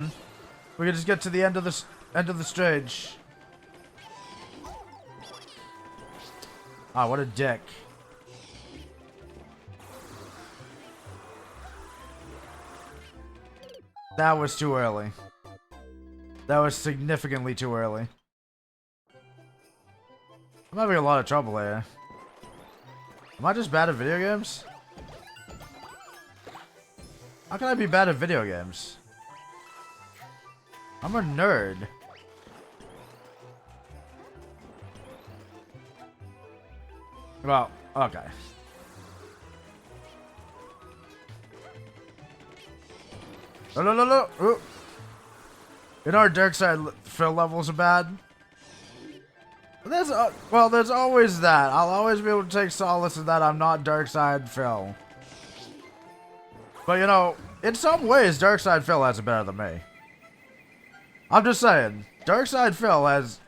We can just get to the end of the stage. Ah, what a dick. That was too early. That was significantly too early. I'm having a lot of trouble here. Am I just bad at video games? How can I be bad at video games? I'm a nerd. Well, okay. No, no, no, no. Ooh. You know our dark side fill levels are bad? There's always that. I'll always be able to take solace in that I'm not dark side Phil. But you know, in some ways, dark side Phil has it better than me. I'm just saying, dark side Phil has.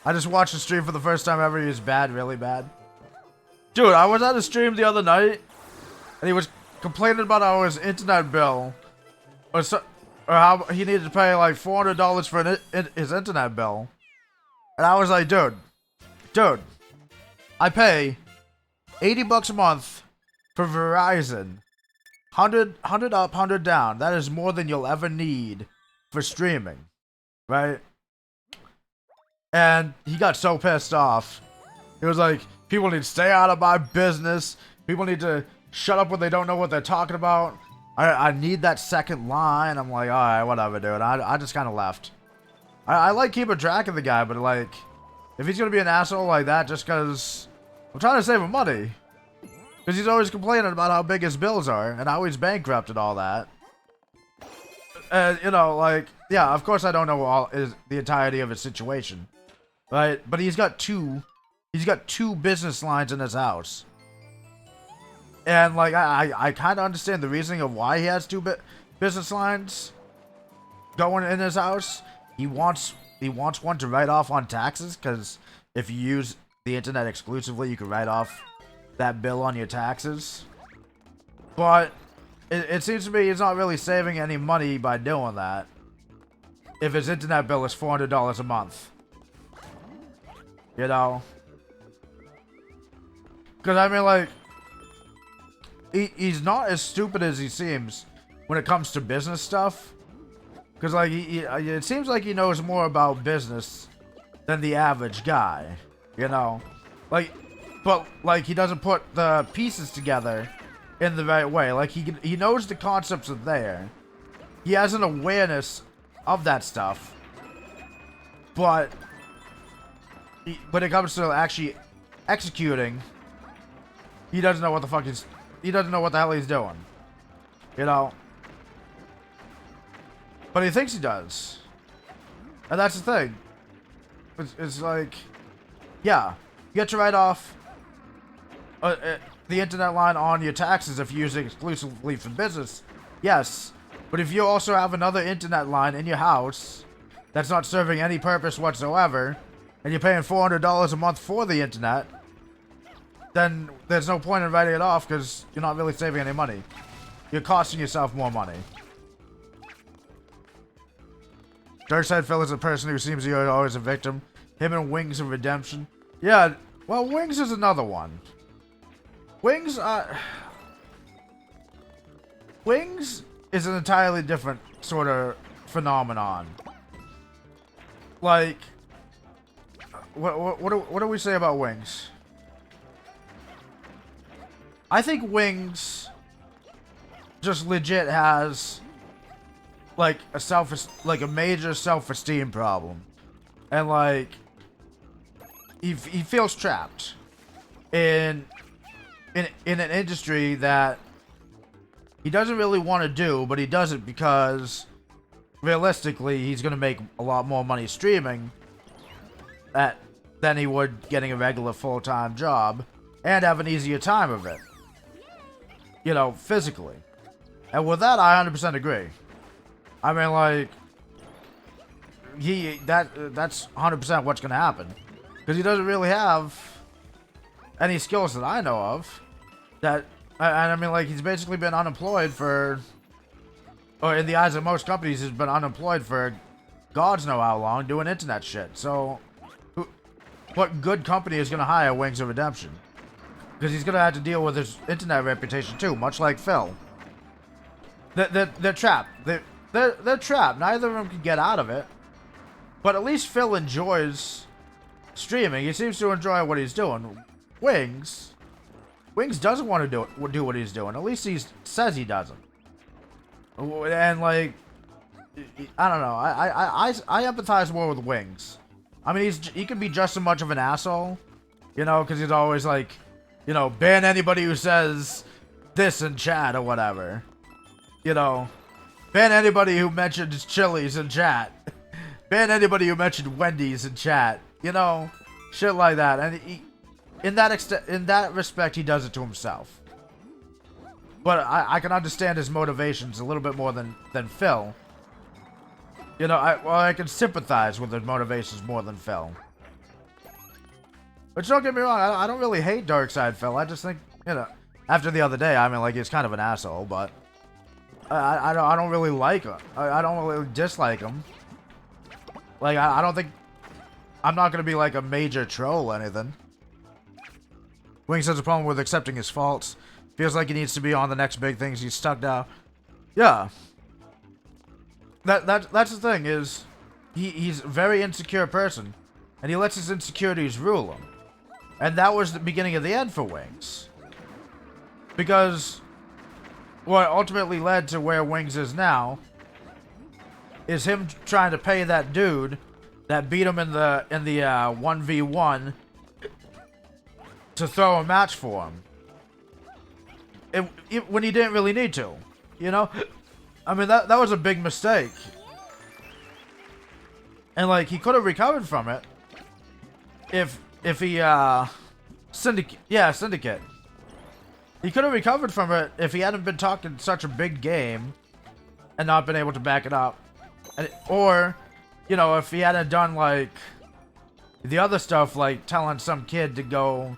I just watched a stream for the first time ever. He was bad, really bad. Dude, I was at a stream the other night, and he was complaining about how his internet bill, or how he needed to pay like $400 for his internet bill. And I was like, dude, I pay $80 a month for Verizon. 100 up, 100 down. That is more than you'll ever need for streaming, right? And he got so pissed off. He was like, people need to stay out of my business. People need to shut up when they don't know what they're talking about. I need that second line. I'm like, alright, whatever, dude. I just kind of left. I like keeping track of the guy, but like, if he's gonna be an asshole like that just because I'm trying to save him money. Because he's always complaining about how big his bills are and how he's bankrupt and all that. And, you know, like, yeah, of course I don't know the entirety of his situation. Right? But he's got two business lines in his house. And, like, I kind of understand the reasoning of why he has two business lines going in his house. He wants one to write off on taxes, because if you use the internet exclusively, you can write off that bill on your taxes. But it seems to me he's not really saving any money by doing that if his internet bill is $400 a month. You know? Because, I mean, like, he's not as stupid as he seems when it comes to business stuff. Because, like, it seems like he knows more about business than the average guy. You know? Like, but, like, he doesn't put the pieces together in the right way. Like, he knows the concepts are there. He has an awareness of that stuff. But when it comes to actually executing, he doesn't know what the fuck he doesn't know what the hell he's doing. You know? But he thinks he does. And that's the thing. It's like, yeah, you get to write off the internet line on your taxes if you use it exclusively for business. Yes. But if you also have another internet line in your house that's not serving any purpose whatsoever, and you're paying $400 a month for the internet, then there's no point in writing it off because you're not really saving any money. You're costing yourself more money. Darkside Phil is a person who seems to be always a victim. Him and Wings of Redemption. Yeah, well, Wings is another one. Wings is an entirely different sort of phenomenon. Like, what do we say about Wings? I think Wings just legit has like a major self-esteem problem, and like he feels trapped in an industry that he doesn't really want to do, but he does it because realistically he's going to make a lot more money streaming than he would getting a regular full-time job and have an easier time of it, you know, physically. And with that, I 100% agree. I mean, like, that's 100% what's going to happen, because he doesn't really have any skills that I know of. And I mean, like, he's basically been unemployed for or in the eyes of most companies, has been unemployed for gods know how long doing internet shit. So, what good company is going to hire Wings of Redemption? Because he's going to have to deal with his internet reputation too, much like Phil. They're trapped. They're trapped. Neither of them can get out of it. But at least Phil enjoys streaming. He seems to enjoy what he's doing. Wings doesn't want to do what he's doing. At least he says he doesn't. And like, I don't know. I empathize more with Wings. I mean, he can be just as much of an asshole, you know, because he's always like, you know, ban anybody who says this in chat or whatever. You know, ban anybody who mentions Chili's in chat. Ban anybody who mentioned Wendy's in chat. You know, shit like that. And in that respect, he does it to himself. But I can understand his motivations a little bit more than Phil. You know, I can sympathize with his motivations more than Phil. But don't get me wrong, I don't really hate Darkside Phil. I just think, you know, after the other day, I mean, like, he's kind of an asshole, but I don't really like him. I don't really dislike him. Like, I don't think, I'm not going to be like a major troll or anything. Wings has a problem with accepting his faults. Feels like he needs to be on the next big things. He's stuck now. Yeah. That's the thing, is he's a very insecure person, and he lets his insecurities rule him. And that was the beginning of the end for Wings. Because what ultimately led to where Wings is now is him trying to pay that dude that beat him in the 1v1 to throw a match for him. When he didn't really need to, you know? I mean, that was a big mistake. And like, he could have recovered from it if he Syndicate. He could have recovered from it if he hadn't been talking such a big game and not been able to back it up. Or, you know, if he hadn't done like the other stuff, like telling some kid to go,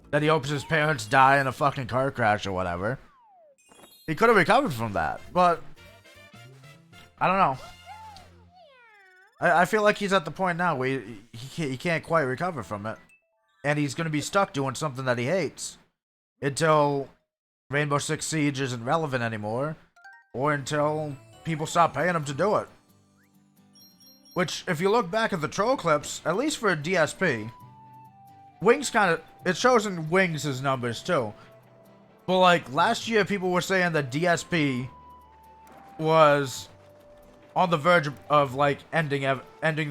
that he hopes his parents die in a fucking car crash or whatever. He could have recovered from that, but I don't know. I feel like he's at the point now where he can't quite recover from it. And he's going to be stuck doing something that he hates. Until Rainbow Six Siege isn't relevant anymore. Or until people stop paying him to do it. Which, if you look back at the troll clips, at least for a DSP, Wings kind of, it shows in Wings' numbers too. But like, last year people were saying that DSP was on the verge of like ending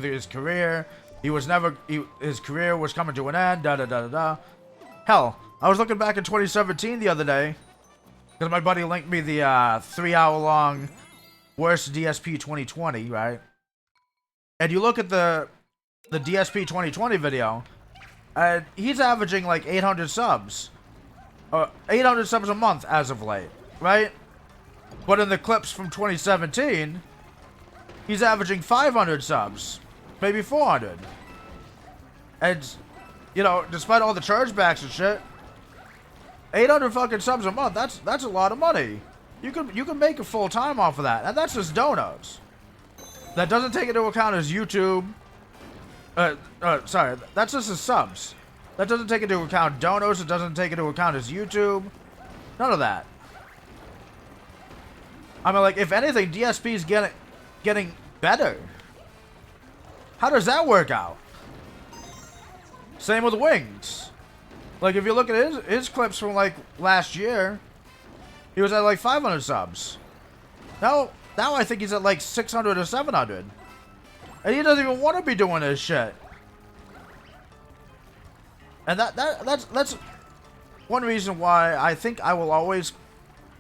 his career. His career was coming to an end, Hell, I was looking back in 2017 the other day, because my buddy linked me the 3-hour-long worst DSP 2020, right? And you look at the DSP 2020 video, and he's averaging like 800 subs. 800 subs a month as of late, right? But in the clips from 2017, he's averaging 500 subs. Maybe 400. And, you know, despite all the chargebacks and shit, 800 fucking subs a month, that's a lot of money. You can make a full time off of that. And that's just donos. That doesn't take into account his YouTube. Sorry, that's just his subs. That doesn't take into account donos, it doesn't take into account his YouTube. None of that. I mean, like, if anything, DSP's getting better. How does that work out? Same with Wings. Like, if you look at his clips from, like, last year, he was at, like, 500 subs. Now I think he's at, like, 600 or 700. And he doesn't even want to be doing this shit. And that's one reason why I think I will always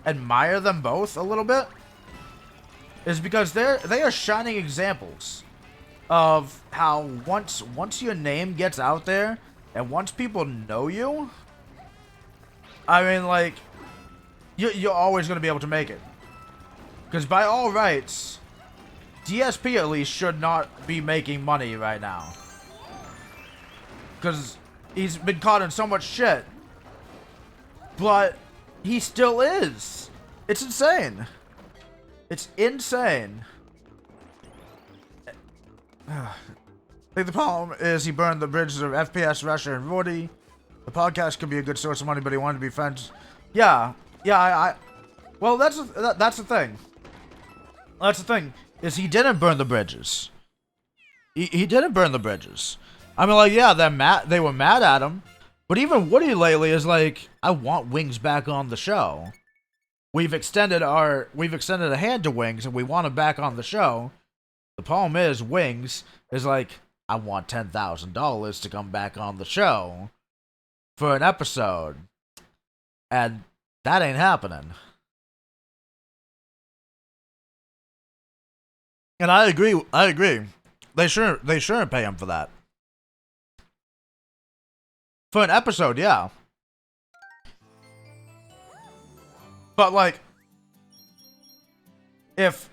admire them both a little bit. Is because they are shining examples of how once your name gets out there and once people know you, I mean, like, you're always going to be able to make it. Because by all rights, DSP at least should not be making money right now. Because he's been caught in so much shit. But he still is. It's insane. It's insane. I think the problem is he burned the bridges of FPS, Russia, and Vorty. The podcast could be a good source of money, but he wanted to be friends. Yeah, yeah, well, that's the thing. That's the thing, is he didn't burn the bridges. He didn't burn the bridges. I mean, like, yeah, they were mad at him. But even Woody lately is like, I want Wings back on the show. We've extended a hand to Wings, and we want him back on the show. The problem is, Wings is like, I want $10,000 to come back on the show for an episode. And that ain't happening. And I agree. They shouldn't pay him for that. For an episode, yeah. But, like, if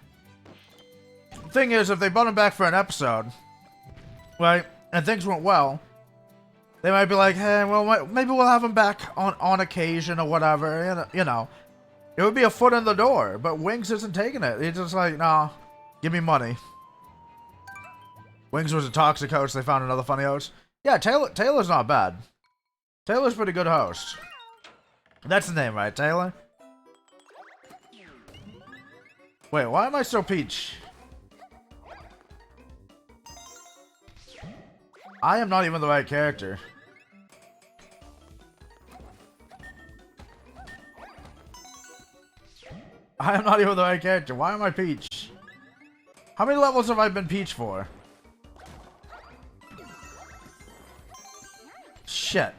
thing is, if they brought him back for an episode, right, and things went well, they might be like, hey, well, maybe we'll have him back on occasion or whatever, you know. It would be a foot in the door, but Wings isn't taking it. He's just like, nah, give me money. Wings was a toxic host. They found another funny host. Yeah, Taylor's not bad. Taylor's a pretty good host. That's the name, right, Taylor? Wait, why am I so Peach? I am not even the right character. I am not even the right character. Why am I Peach? How many levels have I been Peach for? Shit.